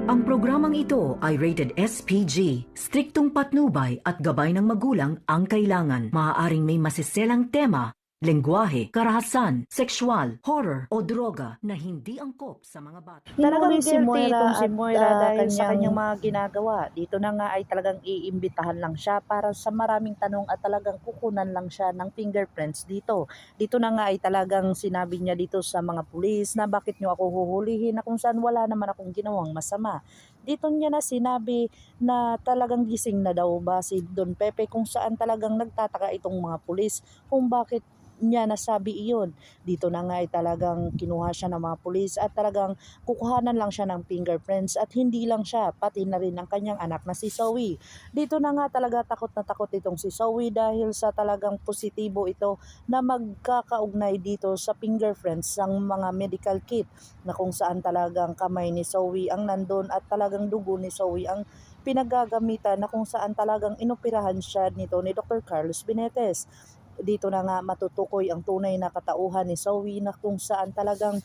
Ang programang ito ay rated SPG. Striktong patnubay at gabay ng magulang ang kailangan. Maaaring may masiselang tema, lengguwahe, karahasan, sexual, horror o droga na hindi angkop sa mga bata. Talagang si guilty Moira itong si at, Moira dahil sa kanyang kanyang mga ginagawa. Dito na nga ay talagang iimbitahan lang siya para sa maraming tanong at talagang kukunan lang siya ng fingerprints dito. Dito na nga ay talagang sinabi niya dito sa mga pulis na bakit niyo ako huhulihin na kung saan wala naman akong ginawang masama. Dito niya na sinabi na talagang gising na daw ba si Don Pepe kung saan talagang nagtataka itong mga pulis kung bakit niya nasabi iyon. Dito na nga ay talagang kinuha siya ng mga pulis at talagang kukuhanan lang siya ng fingerprints at hindi lang siya, pati na rin ang kanyang anak na si Zoe. Dito na nga talaga takot na takot itong si Zoe dahil sa talagang positibo ito na magkakaugnay dito sa fingerprints ng mga medical kit na kung saan talagang kamay ni Zoe ang nandun at talagang dugo ni Zoe ang pinagagamitan na kung saan talagang inoperahan siya nito ni Dr. Carlos Benetes. Dito na nga matutukoy ang tunay na katauhan ni Zoe na kung saan talagang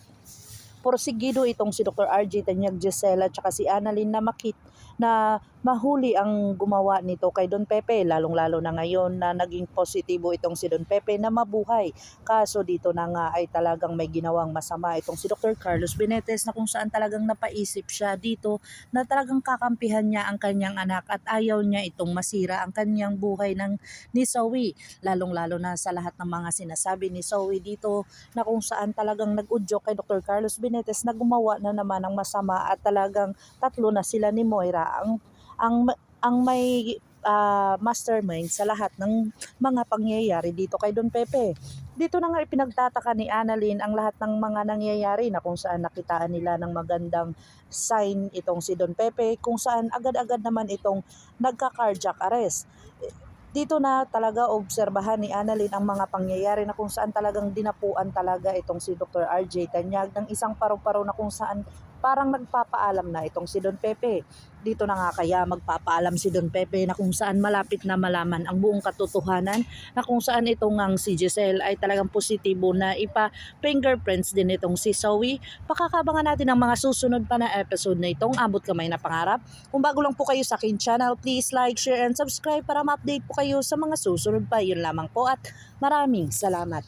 porsigido itong si Dr. RJ Tanyag Gisela at si Annalyn na mahuli ang gumawa nito kay Don Pepe, lalong-lalo na ngayon na naging positibo itong si Don Pepe na mabuhay. Kaso dito na nga ay talagang may ginawang masama itong si Dr. Carlos Benetes na kung saan talagang napaisip siya dito na talagang kakampihan niya ang kanyang anak at ayaw niya itong masira ang kanyang buhay ni Zoe. Lalong-lalo na sa lahat ng mga sinasabi ni Zoe dito na kung saan talagang nag-udyok kay Dr. Carlos Benetes na gumawa na naman ng masama at talagang tatlo na sila ni Moira ang may mastermind sa lahat ng mga pangyayari dito kay Don Pepe. Dito na nga ipinagtataka ni Annalyn ang lahat ng mga nangyayari na kung saan nakitaan nila ng magandang sign itong si Don Pepe, kung saan agad-agad naman itong nagka-cardiac arrest. Dito na talaga obserbahan ni Annalyn ang mga pangyayari na kung saan talagang dinapuan talaga itong si Dr. RJ Tanyag ng isang paru-paro na kung saan parang nagpapaalam na itong si Don Pepe. Dito na nga kaya magpapaalam si Don Pepe na kung saan malapit na malaman ang buong katotohanan na kung saan itong ang si Giselle ay talagang positibo na ipa-fingerprints din itong si Zoe. Pakakabangan natin ang mga susunod pa na episode na itong Abot Kamay na Pangarap. Kung bago lang po kayo sa akin channel, please like, share, and subscribe para ma-update po kayo sa mga susunod pa. Yun lamang po at maraming salamat.